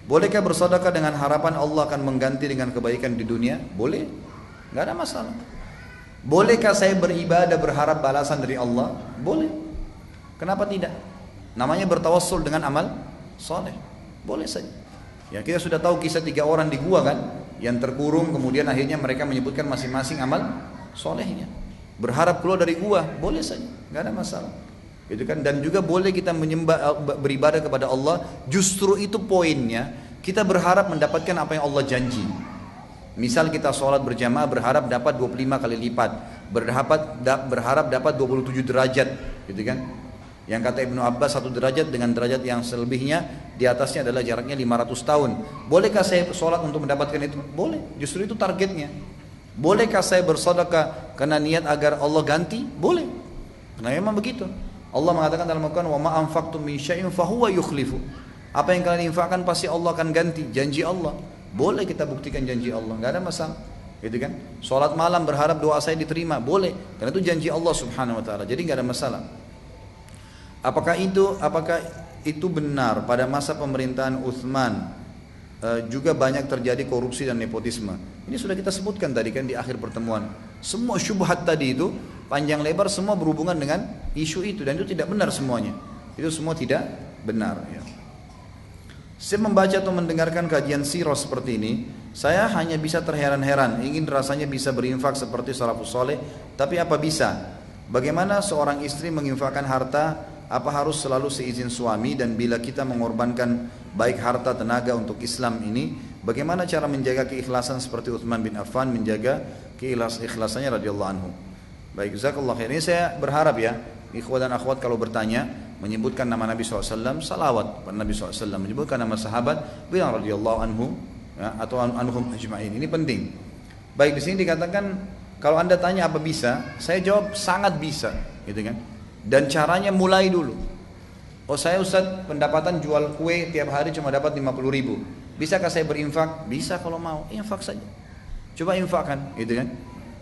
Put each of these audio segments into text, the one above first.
Bolehkah bersedekah dengan harapan Allah akan mengganti dengan kebaikan di dunia? Boleh, nggak ada masalah. Bolehkah saya beribadah berharap balasan dari Allah? Boleh. Kenapa tidak? Namanya bertawassul dengan amal soleh. Boleh saja. Ya, kita sudah tahu kisah 3 orang di gua kan, yang terkurung, kemudian akhirnya mereka menyebutkan masing-masing amal solehnya. Berharap keluar dari gua, boleh saja, nggak ada masalah. Gitu kan? Dan juga boleh kita beribadah kepada Allah. Justru itu poinnya. Kita berharap mendapatkan apa yang Allah janji. Misal kita sholat berjamaah berharap dapat 25 kali lipat, berharap dapat 27 derajat, gitu kan? Yang kata Ibnu Abbas 1 derajat dengan derajat yang selebihnya di atasnya adalah jaraknya 500 tahun. Bolehkah saya sholat untuk mendapatkan itu? Boleh, justru itu targetnya. Bolehkah saya bersedekah karena niat agar Allah ganti? Boleh, karena memang begitu. Allah mengatakan dalam Al-Quran, wa ma anfaqtum min syai'in fahuwa yukhlifu. Apa yang kalian infakkan pasti Allah akan ganti, janji Allah. Boleh kita buktikan janji Allah, nggak ada masalah, gitu kan? Sholat malam berharap doa saya diterima, boleh, karena itu janji Allah Subhanahu Wa Taala, jadi nggak ada masalah. Apakah itu benar pada masa pemerintahan Utsman juga banyak terjadi korupsi dan nepotisme? Ini sudah kita sebutkan tadi kan di akhir pertemuan. Semua syubhat tadi itu panjang lebar semua berhubungan dengan isu itu dan itu tidak benar semuanya. Itu semua tidak benar. Ya. Saya membaca atau mendengarkan kajian sirah seperti ini, saya hanya bisa terheran-heran, ingin rasanya bisa berinfak seperti salafus soleh, tapi apa bisa? Bagaimana seorang istri menginfakkan harta? Apa harus selalu seizin suami? Dan bila kita mengorbankan baik harta tenaga untuk Islam ini, bagaimana cara menjaga keikhlasan seperti Utsman bin Affan menjaga keikhlasannya radhiyallahu anhu? Baik, jazakallahu khair. Ini saya berharap ya, ikhwan dan akhwat kalau bertanya, menyebutkan nama Nabi SAW, salawat pada Nabi SAW, menyebutkan nama sahabat, bilang radhiyallahu anhu ya, atau anhum ajma'in. Ini penting. Baik, di sini dikatakan kalau Anda tanya apa bisa, saya jawab sangat bisa, gitu kan? Dan caranya mulai dulu. Oh saya Ustaz pendapatan jual kue tiap hari cuma dapat 50 ribu. Bisakah saya berinfak? Bisa kalau mau, infak saja. Coba infakkan, gitu kan?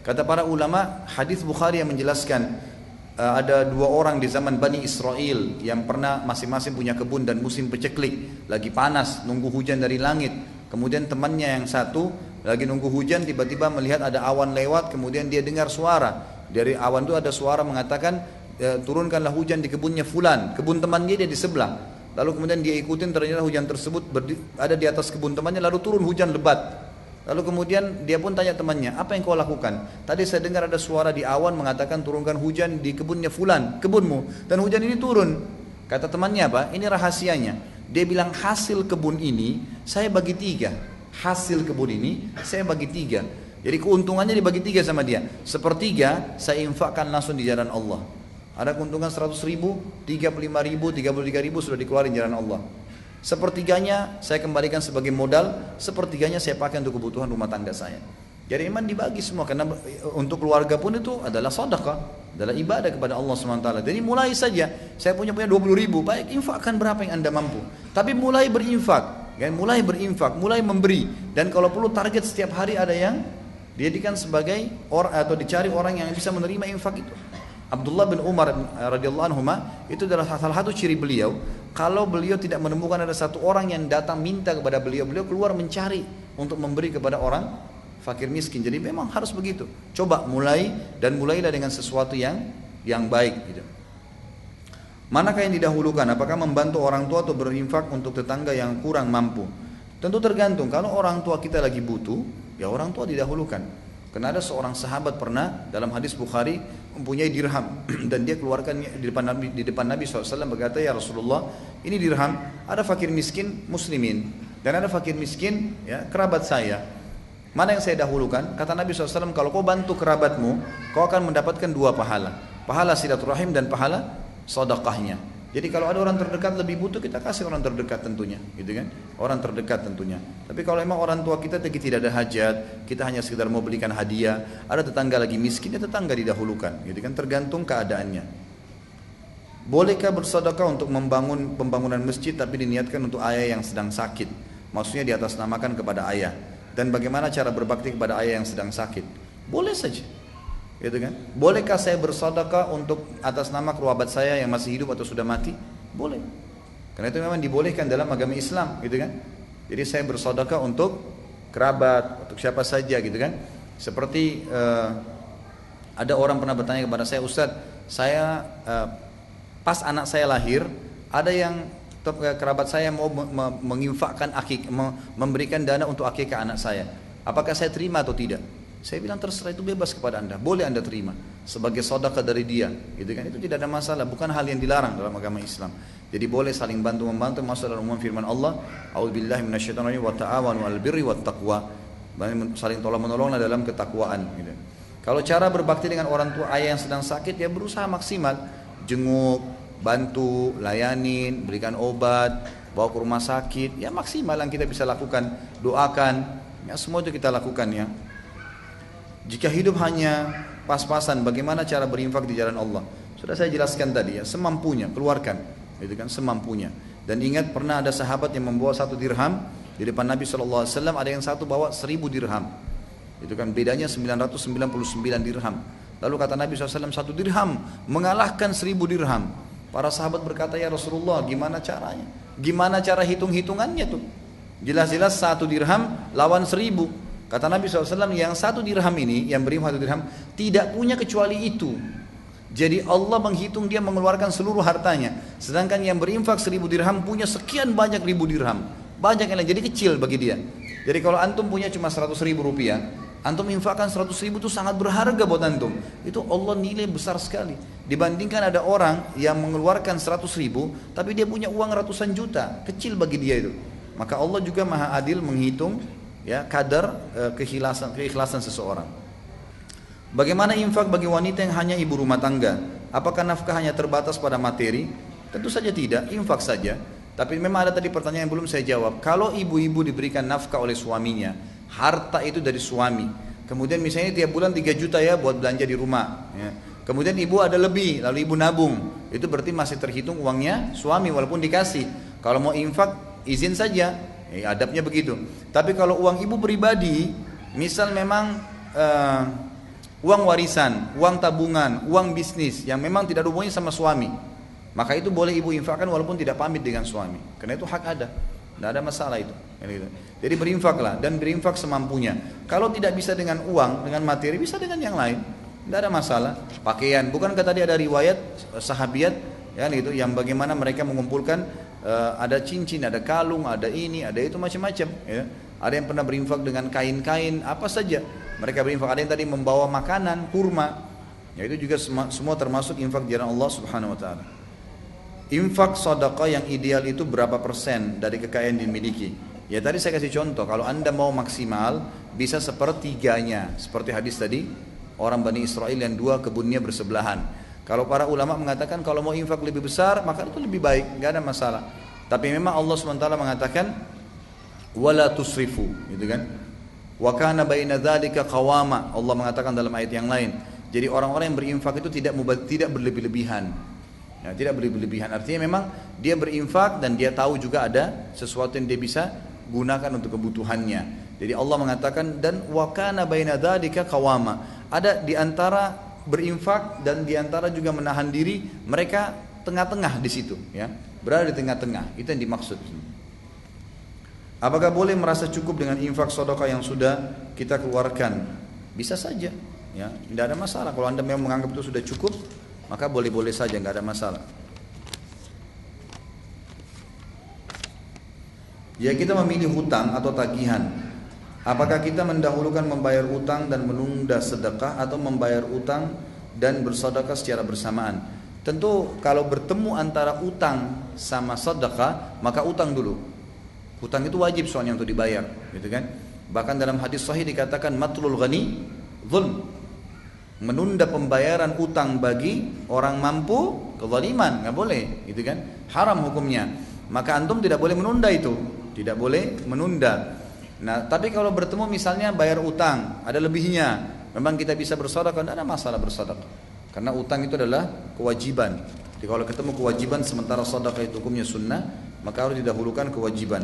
Kata para ulama, hadis Bukhari yang menjelaskan ada 2 orang di zaman Bani Israel yang pernah masing-masing punya kebun dan musim peceklik, lagi panas, nunggu hujan dari langit. Kemudian temannya yang satu lagi nunggu hujan, tiba-tiba melihat ada awan lewat, kemudian dia dengar suara. Dari awan itu ada suara mengatakan, turunkanlah hujan di kebunnya fulan. Kebun temannya dia di sebelah. Lalu kemudian dia ikutin, ternyata hujan tersebut ada di atas kebun temannya, lalu turun hujan lebat. Lalu kemudian dia pun tanya temannya, apa yang kau lakukan? Tadi saya dengar ada suara di awan mengatakan turunkan hujan di kebunnya fulan, kebunmu. Dan hujan ini turun. Kata temannya apa? Ini rahasianya. Dia bilang hasil kebun ini saya bagi 3. Hasil kebun ini saya bagi 3. Jadi keuntungannya dibagi 3 sama dia. Sepertiga saya infakkan langsung di jalan Allah. Ada keuntungan 100 ribu, 35 ribu, 33 ribu sudah dikeluarin jalan Allah. Sepertiganya saya kembalikan sebagai modal, sepertiganya saya pakai untuk kebutuhan rumah tangga saya. Jadi iman dibagi semua, karena untuk keluarga pun itu adalah sedekah, adalah ibadah kepada Allah SWT. Jadi mulai saja, saya punya 20 ribu, baik infakkan berapa yang Anda mampu. Tapi mulai berinfak, kan? mulai memberi. Dan kalau perlu target setiap hari ada yang dijadikan sebagai orang atau dicari orang yang bisa menerima infak itu. Abdullah bin Umar radhiyallahu anhu itu adalah salah satu ciri beliau. Kalau beliau tidak menemukan ada satu orang yang datang minta kepada beliau, beliau keluar mencari untuk memberi kepada orang fakir miskin. Jadi memang harus begitu. Coba mulailah dengan sesuatu yang baik. Gitu. Manakah yang didahulukan? Apakah membantu orang tua atau berinfak untuk tetangga yang kurang mampu? Tentu tergantung. Kalau orang tua kita lagi butuh, ya orang tua didahulukan. Karena ada seorang sahabat pernah dalam hadis Bukhari mempunyai dirham dan dia keluarkan di depan Nabi SAW, berkata, ya Rasulullah, ini dirham, ada fakir miskin muslimin dan ada fakir miskin ya kerabat saya. Mana yang saya dahulukan? Kata Nabi SAW, kalau kau bantu kerabatmu, kau akan mendapatkan 2 pahala. Pahala silaturahim dan pahala sedekahnya. Jadi kalau ada orang terdekat lebih butuh, kita kasih orang terdekat tentunya, gitu kan? Orang terdekat tentunya. Tapi kalau memang orang tua kita tidak ada hajat, kita hanya sekedar mau belikan hadiah, ada tetangga lagi miskin, ya tetangga didahulukan, gitu kan? Tergantung keadaannya. Bolehkah bersedekah untuk membangun pembangunan masjid tapi diniatkan untuk ayah yang sedang sakit? Maksudnya diatasnamakan kepada ayah. Dan bagaimana cara berbakti kepada ayah yang sedang sakit? Boleh saja. Gitu kan? Bolehkah saya bersedekah untuk atas nama kerabat saya yang masih hidup atau sudah mati? Boleh. Karena itu memang dibolehkan dalam agama Islam, gitu kan? Jadi saya bersedekah untuk kerabat, untuk siapa saja gitu kan. Seperti ada orang pernah bertanya kepada saya, Ustadz, saya pas anak saya lahir, ada yang kerabat saya mau menginfakkan memberikan dana untuk akikah anak saya. Apakah saya terima atau tidak? Saya bilang terserah, itu bebas kepada anda, boleh anda terima sebagai sedekah dari dia, gitu kan? Itu tidak ada masalah, bukan hal yang dilarang dalam agama Islam. Jadi boleh saling bantu membantu, masuk dalam umum firman Allah, A'udzubillahi minasyaitonir rajim, wa ta'awanu 'alal birri wat taqwa. Saling tolong menolonglah dalam ketakwaan, gitu. Kalau cara berbakti dengan orang tua ayah yang sedang sakit, ya berusaha maksimal, jenguk, bantu, layanin, berikan obat, bawa ke rumah sakit, ya maksimal yang kita bisa lakukan, doakan, ya semua itu kita lakukan ya. Jika hidup hanya pas-pasan, bagaimana cara berinfak di jalan Allah? Sudah saya jelaskan tadi ya, semampunya, keluarkan, itu kan semampunya. Dan ingat pernah ada sahabat yang membawa 1 dirham di depan Nabi SAW, ada yang satu bawa 1000 dirham. Itu kan bedanya 999 dirham. Lalu kata Nabi SAW, 1 dirham mengalahkan 1000 dirham. Para sahabat berkata, ya Rasulullah, gimana caranya? Gimana cara hitung-hitungannya tuh? Jelas-jelas 1 dirham lawan 1000. Kata Nabi SAW, yang 1 dirham ini, yang berinfak 1 dirham, tidak punya kecuali itu. Jadi Allah menghitung dia mengeluarkan seluruh hartanya. Sedangkan yang berinfak 1000 dirham punya sekian banyak ribu dirham. Banyak yang lain, jadi kecil bagi dia. Jadi kalau antum punya cuma 100.000 rupiah, antum infakkan 100.000 itu sangat berharga buat antum. Itu Allah nilai besar sekali. Dibandingkan ada orang yang mengeluarkan 100.000, tapi dia punya uang ratusan juta, kecil bagi dia itu. Maka Allah juga maha adil menghitung ya kadar keikhlasan seseorang. Bagaimana infak bagi wanita yang hanya ibu rumah tangga? Apakah nafkah hanya terbatas pada materi? Tentu saja tidak, infak saja. Tapi memang ada tadi pertanyaan yang belum saya jawab. Kalau ibu-ibu diberikan nafkah oleh suaminya, harta itu dari suami, kemudian misalnya tiap bulan 3 juta ya buat belanja di rumah ya. Kemudian ibu ada lebih, lalu ibu nabung, itu berarti masih terhitung uangnya suami walaupun dikasih. Kalau mau infak izin saja, adabnya begitu. Tapi kalau uang ibu pribadi, misal memang uang warisan, uang tabungan, uang bisnis yang memang tidak ada hubungannya sama suami, maka itu boleh ibu infakkan walaupun tidak pamit dengan suami, karena itu hak ada, tidak ada masalah itu. Jadi berinfaklah dan berinfak semampunya. Kalau tidak bisa dengan uang, dengan materi, bisa dengan yang lain, tidak ada masalah. Pakaian, bukankah tadi ada riwayat sahabiat ya gitu, yang bagaimana mereka mengumpulkan ada cincin, ada kalung, ada ini, ada itu macam-macam ya. Ada yang pernah berinfak dengan kain-kain apa saja mereka berinfak. Ada yang tadi membawa makanan, kurma, ya itu juga semua termasuk infak di jalan Allah Subhanahu wa taala. Infak sedekah yang ideal itu berapa persen dari kekayaan yang dimiliki? Ya tadi saya kasih contoh, kalau anda mau maksimal bisa 1/3-nya, seperti hadis tadi orang Bani Israel yang 2 kebunnya bersebelahan. Kalau para ulama mengatakan kalau mau infak lebih besar maka itu lebih baik, nggak ada masalah. Tapi memang Allah SWT mengatakan wala tusrifu, gitu kan? Wa kana baina dzalika qawama. Allah mengatakan dalam ayat yang lain. Jadi orang-orang yang berinfak itu tidak berlebih-lebihan. Ya, tidak berlebih-lebihan. Artinya memang dia berinfak dan dia tahu juga ada sesuatu yang dia bisa gunakan untuk kebutuhannya. Jadi Allah mengatakan dan wa kana baina dzalika qawama. Ada di antara berinfak dan diantara juga menahan diri, mereka tengah-tengah di situ, ya, berada di tengah-tengah. Itu yang dimaksud. Apakah boleh merasa cukup dengan infak sedekah yang sudah kita keluarkan? Bisa saja, ya, tidak ada masalah. Kalau anda memang menganggap itu sudah cukup, maka boleh-boleh saja, nggak ada masalah. Ya kita memilih hutang atau tagihan. Apakah kita mendahulukan membayar utang dan menunda sedekah atau membayar utang dan bersedekah secara bersamaan? Tentu kalau bertemu antara utang sama sedekah, maka utang dulu. Utang itu wajib soalnya untuk dibayar, gitu kan? Bahkan dalam hadis sahih dikatakan matlul ghani zulm. Menunda pembayaran utang bagi orang mampu kezaliman, nggak boleh, gitu kan? Haram hukumnya. Maka antum tidak boleh menunda itu, tidak boleh menunda. Nah, tapi kalau bertemu misalnya bayar utang, ada lebihnya, memang kita bisa bersedekah, tidak ada masalah bersedekah. Karena utang itu adalah kewajiban. Jadi kalau ketemu kewajiban sementara sedekah itu hukumnya sunnah, maka harus didahulukan kewajiban.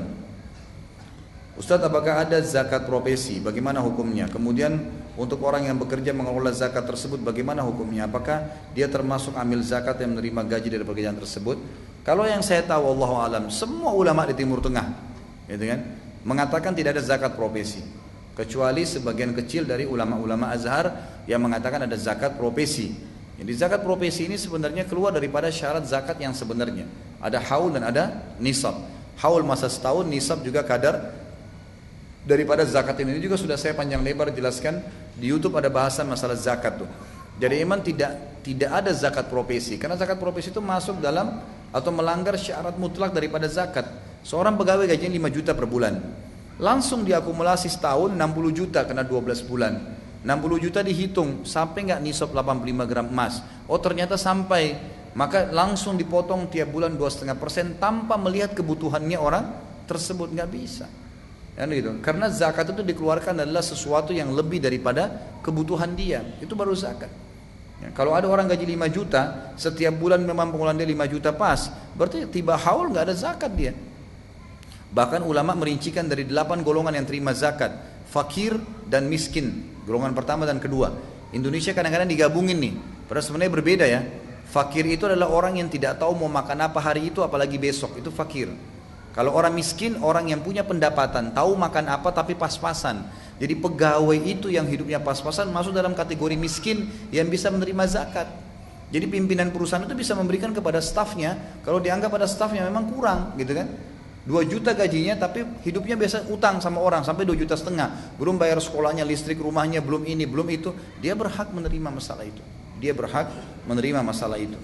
Ustaz, apakah ada zakat profesi? Bagaimana hukumnya? Kemudian untuk orang yang bekerja mengelola zakat tersebut, bagaimana hukumnya? Apakah dia termasuk amil zakat yang menerima gaji dari pekerjaan tersebut? Kalau yang saya tahu, wallahu alam, semua ulama di Timur Tengah, gitu kan? mengatakan tidak ada zakat profesi, kecuali sebagian kecil dari ulama-ulama Azhar yang mengatakan ada zakat profesi. Jadi zakat profesi ini sebenarnya keluar daripada syarat zakat yang sebenarnya. Ada haul dan ada nisab. Haul masa setahun, nisab juga kadar daripada zakat ini juga sudah saya panjang lebar jelaskan di YouTube, ada bahasan masalah zakat tuh. Jadi memang tidak ada zakat profesi, karena zakat profesi itu masuk dalam atau melanggar syarat mutlak daripada zakat. Seorang pegawai gajinya 5 juta per bulan, langsung diakumulasi setahun 60 juta kena 12 bulan. 60 juta dihitung sampai nggak nisab 85 gram emas. Oh ternyata sampai, maka langsung dipotong tiap bulan 2,5% tanpa melihat kebutuhannya orang tersebut, nggak bisa. Kan gitu. Karena zakat itu dikeluarkan adalah sesuatu yang lebih daripada kebutuhan dia, itu baru zakat. Ya, kalau ada orang gaji 5 juta, setiap bulan memang pengeluaran dia 5 juta pas, berarti tiba haul nggak ada zakat dia. Bahkan ulama merincikan dari 8 golongan yang terima zakat, fakir dan miskin, golongan pertama dan kedua. Indonesia kadang-kadang digabungin nih, padahal sebenarnya berbeda ya. Fakir itu adalah orang yang tidak tahu mau makan apa hari itu, apalagi besok, itu fakir. Kalau orang miskin, orang yang punya pendapatan, tahu makan apa tapi pas-pasan. Jadi pegawai itu yang hidupnya pas-pasan masuk dalam kategori miskin yang bisa menerima zakat. Jadi pimpinan perusahaan itu bisa memberikan kepada stafnya, kalau dianggap pada stafnya memang kurang gitu kan. 2 juta gajinya tapi hidupnya biasa utang sama orang sampai 2,5 juta, belum bayar sekolahnya, listrik rumahnya, belum ini, belum itu, dia berhak menerima masalah itu. Dia berhak menerima masalah itu.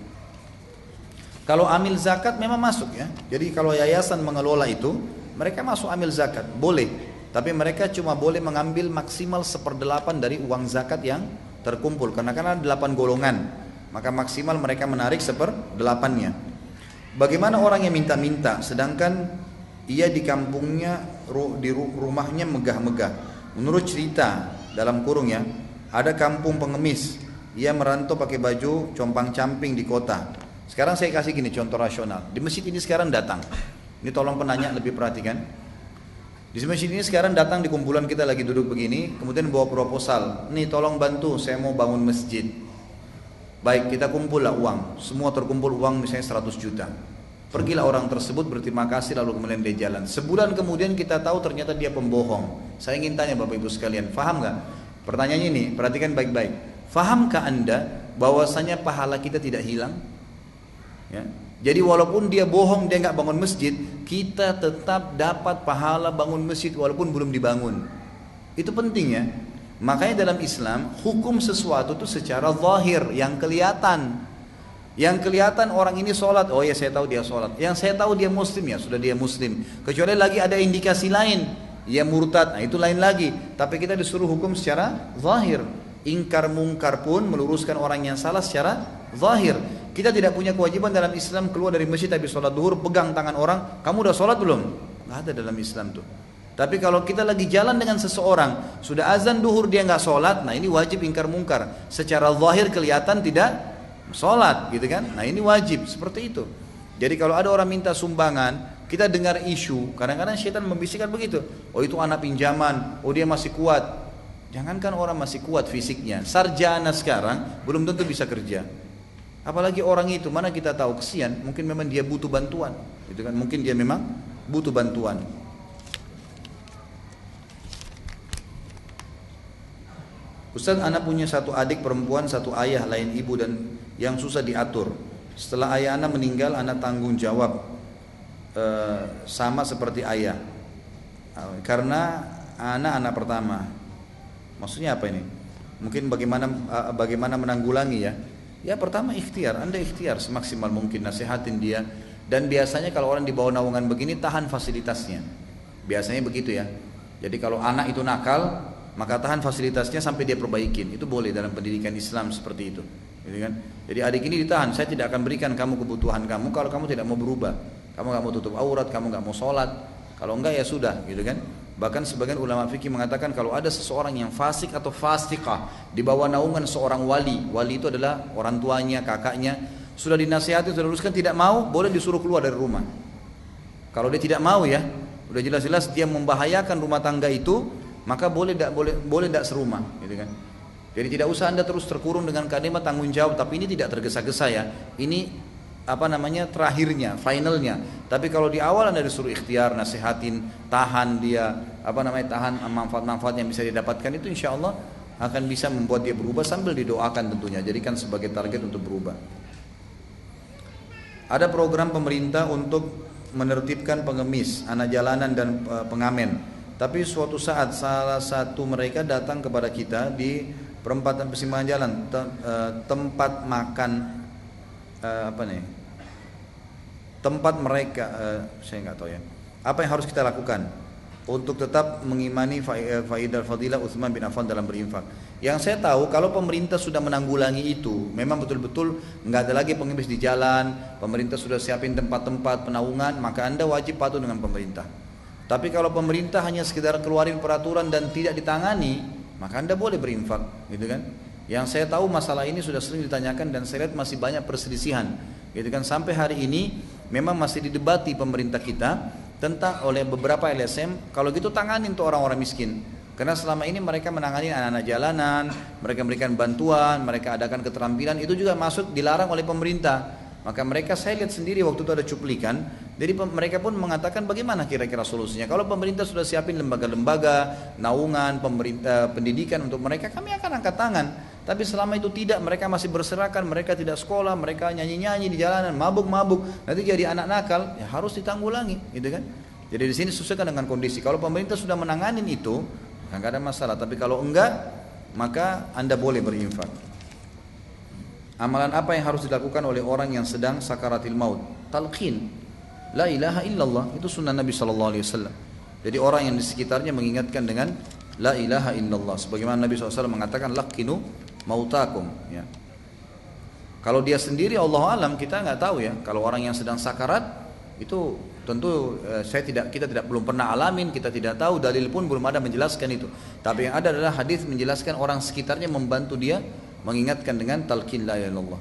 Kalau amil zakat memang masuk ya. Jadi kalau yayasan mengelola itu, mereka masuk amil zakat, boleh. Tapi mereka cuma boleh mengambil maksimal 1/8 dari uang zakat yang terkumpul. Karena kan ada 8 golongan, maka maksimal mereka menarik 1/8-nya. Bagaimana orang yang minta-minta, sedangkan ia di kampungnya, di rumahnya megah-megah. Menurut cerita dalam kurung ya, ada kampung pengemis, ia merantau pakai baju compang-camping di kota. Sekarang saya kasih gini contoh rasional. Di masjid ini sekarang datang, ini tolong penanya lebih perhatikan. Di masjid ini sekarang datang di kumpulan kita lagi duduk begini, kemudian bawa proposal, nih tolong bantu, saya mau bangun masjid. Baik, kita kumpul lah uang, semua terkumpul uang misalnya 100 juta. Pergilah orang tersebut berterima kasih lalu kemudian dia jalan. Sebulan kemudian kita tahu ternyata dia pembohong. Saya ingin tanya Bapak Ibu sekalian, faham gak? Pertanyaannya ini, perhatikan baik-baik. Fahamkah Anda bahwasanya pahala kita tidak hilang? Ya. Jadi walaupun dia bohong, dia nggak bangun masjid, kita tetap dapat pahala bangun masjid walaupun belum dibangun. Itu penting ya. Makanya dalam Islam hukum sesuatu itu secara zahir, yang kelihatan. Yang kelihatan orang ini sholat, oh ya saya tahu dia sholat. Yang saya tahu dia muslim, ya sudah dia muslim. Kecuali lagi ada indikasi lain, dia murtad, nah itu lain lagi. Tapi kita disuruh hukum secara zahir. Ingkar mungkar pun meluruskan orang yang salah secara zahir. Kita tidak punya kewajiban dalam Islam keluar dari masjid habis sholat duhur pegang tangan orang, kamu udah sholat belum? Nggak ada dalam Islam tuh. Tapi kalau kita lagi jalan dengan seseorang, sudah azan duhur dia nggak sholat, nah ini wajib ingkar mungkar. Secara zahir kelihatan tidak sholat gitu kan, nah ini wajib seperti itu. Jadi kalau ada orang minta sumbangan, kita dengar isu, kadang-kadang syaitan membisikkan begitu, oh itu anak pinjaman, oh dia masih kuat. Jangankan orang masih kuat fisiknya, sarjana sekarang belum tentu bisa kerja. Apalagi orang itu, mana kita tahu, kesian, mungkin memang dia butuh bantuan gitu kan, mungkin dia memang butuh bantuan. Ustaz, anak punya satu adik perempuan, satu ayah lain ibu dan yang susah diatur. Setelah ayah anak meninggal, anak tanggung jawab sama seperti ayah. Karena anak pertama. Maksudnya apa ini? Mungkin bagaimana menanggulangi ya? Ya pertama ikhtiar, Anda ikhtiar semaksimal mungkin nasihatin dia. Dan biasanya kalau orang di bawah naungan begini tahan fasilitasnya. Biasanya begitu ya. Jadi kalau anak itu nakal, maka tahan fasilitasnya sampai dia perbaikin. Itu boleh dalam pendidikan Islam seperti itu. Gitu kan? Jadi adik ini ditahan, saya tidak akan berikan kamu kebutuhan kamu kalau kamu tidak mau berubah. Kamu nggak mau tutup aurat, kamu nggak mau sholat. Kalau enggak ya sudah, gitu kan? Bahkan sebagian ulama fikih mengatakan kalau ada seseorang yang fasik atau fasikah di bawah naungan seorang wali, wali itu adalah orang tuanya, kakaknya, sudah dinasihati, sudah luruskan tidak mau, boleh disuruh keluar dari rumah. Kalau dia tidak mau ya, udah jelas-jelas dia membahayakan rumah tangga itu, maka boleh tidak serumah, gitu kan? Jadi tidak usah Anda terus terkurung dengan kalimat tanggung jawab, tapi ini tidak tergesa-gesa ya. Ini terakhirnya, finalnya. Tapi kalau di awal Anda disuruh ikhtiar, nasihatin, tahan dia, tahan manfaat-manfaat yang bisa didapatkan, itu insya Allah akan bisa membuat dia berubah sambil didoakan tentunya. Jadikan sebagai target untuk berubah. Ada program pemerintah untuk menertibkan pengemis, anak jalanan dan pengamen. Tapi suatu saat salah satu mereka datang kepada kita di perempatan persimpangan jalan, tempat makan tempat mereka, saya nggak tahu ya. Apa yang harus kita lakukan untuk tetap mengimani faidah fadilah Utsman bin Affan dalam berinfak? Yang saya tahu kalau pemerintah sudah menanggulangi itu, memang betul-betul nggak ada lagi pengemis di jalan, pemerintah sudah siapin tempat-tempat penaungan, maka Anda wajib patuh dengan pemerintah. Tapi kalau pemerintah hanya sekedar keluarin peraturan dan tidak ditangani, maka Anda boleh berinfak, gitu kan? Yang saya tahu masalah ini sudah sering ditanyakan dan saya lihat masih banyak perselisihan, gitu kan? Sampai hari ini memang masih didebati pemerintah kita tentang oleh beberapa LSM, kalau gitu tanganin tuh orang-orang miskin. Karena selama ini mereka menangani anak-anak jalanan, mereka memberikan bantuan, mereka adakan keterampilan, itu juga masuk dilarang oleh pemerintah. Maka mereka, saya lihat sendiri waktu itu ada cuplikan, jadi mereka pun mengatakan bagaimana kira-kira solusinya. Kalau pemerintah sudah siapin lembaga-lembaga, naungan, pendidikan untuk mereka, kami akan angkat tangan. Tapi selama itu tidak, mereka masih berserakan, mereka tidak sekolah, mereka nyanyi-nyanyi di jalanan, mabuk-mabuk, nanti jadi anak nakal, ya harus ditanggulangi, gitu kan? Jadi di sini sesuaikan dengan kondisi. Kalau pemerintah sudah menanganin itu, nggak ada masalah. Tapi kalau enggak, maka Anda boleh berinfak. Amalan apa yang harus dilakukan oleh orang yang sedang sakaratil maut? Talqin, la ilaha illallah, itu sunnah Nabi SAW. Jadi orang yang di sekitarnya mengingatkan dengan la ilaha illallah. Sebagaimana Nabi SAW mengatakan laqinu mautakum. Ya. Kalau dia sendiri, Allah alam, kita nggak tahu ya. Kalau orang yang sedang sakarat, itu tentu kita belum pernah alamin, kita tidak tahu, dalil pun belum ada menjelaskan itu. Tapi yang ada adalah hadis menjelaskan orang sekitarnya membantu dia, mengingatkan dengan talqin la ilaha illallah.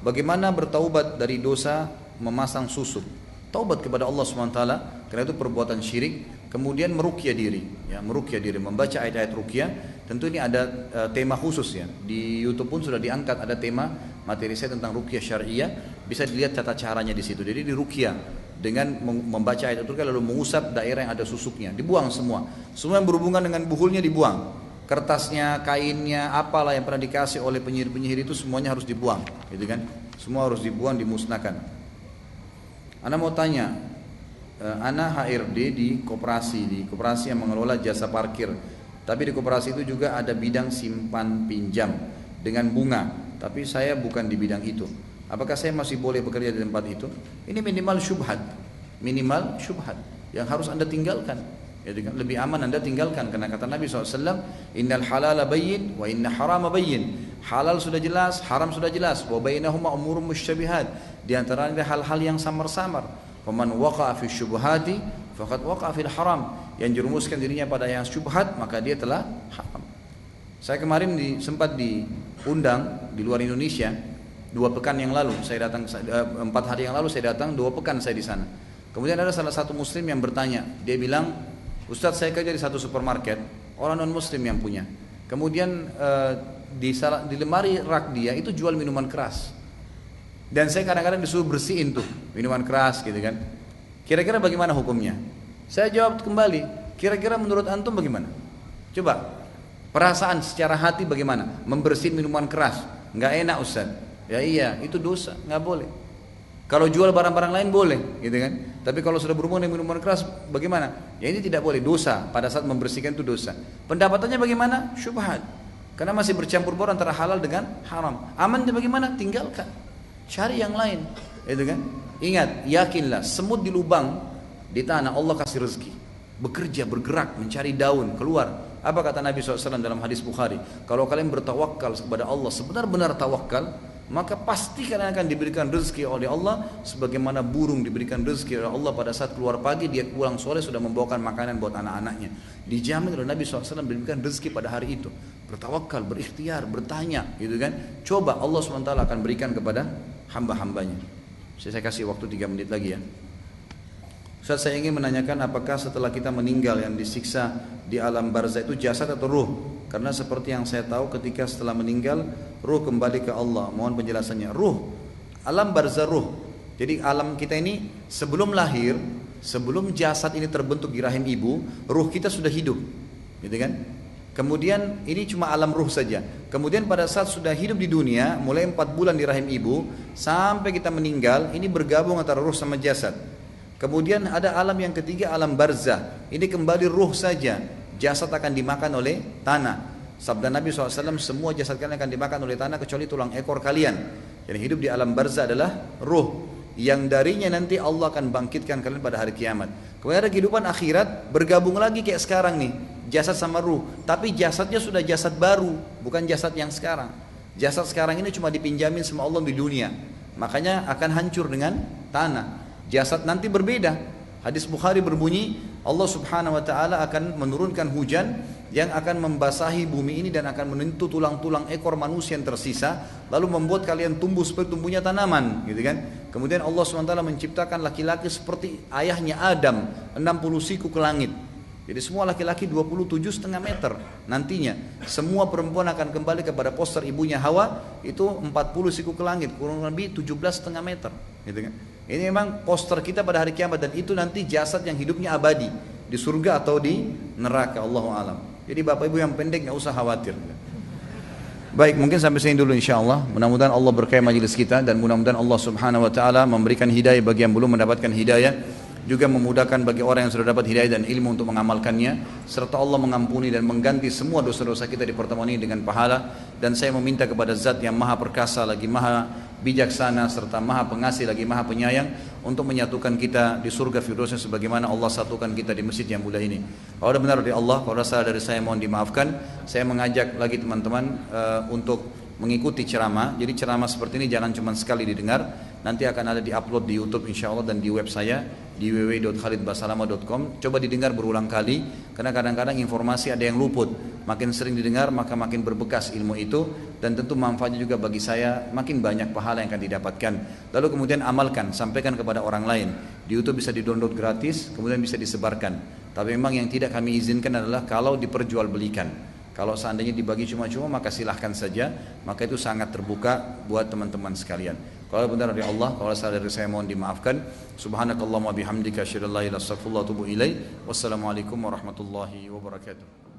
Bagaimana bertaubat dari dosa memasang susuk? Taubat kepada Allah SWT, karena itu perbuatan syirik. Kemudian meruqyah diri, ya, meruqyah diri, membaca ayat-ayat ruqyah. Tentu ini ada tema khusus ya. Di YouTube pun sudah diangkat ada tema materi saya tentang ruqyah syariah. Bisa dilihat tata caranya di situ. Jadi di ruqyah dengan membaca ayat ruqyah lalu mengusap daerah yang ada susuknya, dibuang semua. Semua yang berhubungan dengan buhulnya dibuang. Kertasnya, kainnya, apalah yang pernah dikasih oleh penyihir-penyihir itu semuanya harus dibuang, gitu kan? Semua harus dibuang, dimusnahkan. Ana mau tanya, Ana HRD di koperasi yang mengelola jasa parkir. Tapi di koperasi itu juga ada bidang simpan pinjam dengan bunga. Tapi saya bukan di bidang itu. Apakah saya masih boleh bekerja di tempat itu? Ini minimal syubhat yang harus Anda tinggalkan. Jadi lebih aman Anda tinggalkan, karena kata Nabi SAW, innal halala bayyin wa inna harama bayyin. Halal sudah jelas, haram sudah jelas. Wa bainahuma umurun musyabihat. Di antara ada hal-hal yang samar-samar. Faman waqa'a fi syubhati faqad waqa'a fil haram. Yang jerumuskan dirinya pada yang syubhat, maka dia telah haram. Saya kemarin sempat diundang di luar Indonesia 2 pekan yang lalu. Saya datang 4 hari yang lalu saya datang, 2 pekan saya di sana. Kemudian ada salah satu muslim yang bertanya, dia bilang, Ustadz, saya kerja di satu supermarket, orang non muslim yang punya. Kemudian di lemari rak dia itu jual minuman keras. Dan saya kadang-kadang disuruh bersihin tuh minuman keras, gitu kan. Kira-kira bagaimana hukumnya? Saya jawab kembali, kira-kira menurut antum bagaimana? Coba, perasaan secara hati bagaimana? Membersihin minuman keras, nggak enak Ustadz. Ya iya, itu dosa, nggak boleh. Kalau jual barang-barang lain boleh, gitu kan? Tapi kalau sudah berhubungan dengan minuman keras, bagaimana? Ya ini tidak boleh, dosa. Pada saat membersihkan itu dosa. Pendapatannya bagaimana? Syubhat. Karena masih bercampur baur antara halal dengan haram. Amannya bagaimana? Tinggalkan. Cari yang lain, gitu kan? Ingat, yakinlah, semut di lubang di tanah Allah kasih rezeki. Bekerja, bergerak, mencari daun, keluar. Apa kata Nabi SAW dalam hadis Bukhari? Kalau kalian bertawakal kepada Allah, sebenar-benar tawakal, maka pasti kalian akan diberikan rezeki oleh Allah sebagaimana burung diberikan rezeki oleh Allah pada saat keluar pagi, dia pulang sore sudah membawakan makanan buat anak-anaknya. Dijamin oleh Nabi SAW diberikan rezeki pada hari itu. Bertawakal, berikhtiar, bertanya, gitu kan? Coba Allah SWT akan berikan kepada hamba-hambanya. Saya kasih waktu 3 menit lagi ya. Ustaz, saya ingin menanyakan apakah setelah kita meninggal yang disiksa di alam barzah itu jasad atau ruh? Karena seperti yang saya tahu ketika setelah meninggal ruh kembali ke Allah. Mohon penjelasannya. Ruh, alam barzah ruh. Jadi alam kita ini sebelum lahir, sebelum jasad ini terbentuk di rahim ibu, ruh kita sudah hidup, gitu kan? Kemudian ini cuma alam ruh saja. Kemudian pada saat sudah hidup di dunia, mulai 4 bulan di rahim ibu sampai kita meninggal, ini bergabung antara ruh sama jasad. Kemudian ada alam yang ketiga, alam barzah. Ini kembali ruh saja, jasad akan dimakan oleh tanah. Sabda Nabi SAW, semua jasad kalian akan dimakan oleh tanah kecuali tulang ekor kalian. Jadi hidup di alam barzah adalah ruh, yang darinya nanti Allah akan bangkitkan kalian pada hari kiamat. Kemudian ada kehidupan akhirat, bergabung lagi kayak sekarang nih, jasad sama ruh, tapi jasadnya sudah jasad baru, bukan jasad yang sekarang. Jasad sekarang ini cuma dipinjamin sama Allah di dunia, makanya akan hancur dengan tanah. Jasad nanti berbeda. Hadis Bukhari berbunyi, Allah subhanahu wa ta'ala akan menurunkan hujan yang akan membasahi bumi ini dan akan menyentuh tulang-tulang ekor manusia yang tersisa, lalu membuat kalian tumbuh seperti tumbuhnya tanaman, gitu kan. Kemudian Allah SWT menciptakan laki-laki seperti ayahnya Adam, 60 siku ke langit. Jadi semua laki-laki 27,5 meter nantinya. Semua perempuan akan kembali kepada poster ibunya Hawa, itu 40 siku ke langit, kurang lebih 17,5 meter, gitu kan. Ini memang poster kita pada hari kiamat, dan itu nanti jasad yang hidupnya abadi di surga atau di neraka, Allahu a'lam. Jadi bapak ibu yang pendek nggak usah khawatir. Baik, mungkin sampai sini dulu insyaallah. Mudah-mudahan Allah berkahi majelis kita, dan mudah-mudahan Allah subhanahu wa ta'ala memberikan hidayah bagi yang belum mendapatkan hidayah, juga memudahkan bagi orang yang sudah dapat hidayah dan ilmu untuk mengamalkannya, serta Allah mengampuni dan mengganti semua dosa-dosa kita di pertemuan ini dengan pahala. Dan saya meminta kepada Zat yang maha perkasa lagi maha bijaksana serta maha pengasih lagi maha penyayang, untuk menyatukan kita di surga firdausnya sebagaimana Allah satukan kita di masjid yang mulia ini. Kalau ada benar dari Allah, kalau ada salah dari saya mohon dimaafkan. Saya mengajak lagi teman-teman untuk mengikuti ceramah. Jadi ceramah seperti ini jangan cuma sekali didengar, nanti akan ada di-upload di YouTube insyaallah dan di web saya di www.khalidbasalama.com. Coba didengar berulang kali, karena kadang-kadang informasi ada yang luput. Makin sering didengar maka makin berbekas ilmu itu, dan tentu manfaatnya juga bagi saya, makin banyak pahala yang akan didapatkan. Lalu kemudian amalkan, sampaikan kepada orang lain. Di YouTube bisa di-download gratis, kemudian bisa disebarkan. Tapi memang yang tidak kami izinkan adalah kalau diperjualbelikan. Kalau seandainya dibagi cuma-cuma maka silahkan saja, maka itu sangat terbuka buat teman-teman sekalian. Kalau benar dari Allah, kalau salah dari saya mohon dimaafkan. Subhanakallahumma bihamdika asyhadu an la ilaha illa anta astaghfiruka wa atubu ilaik. Wassalamualaikum warahmatullahi wabarakatuh.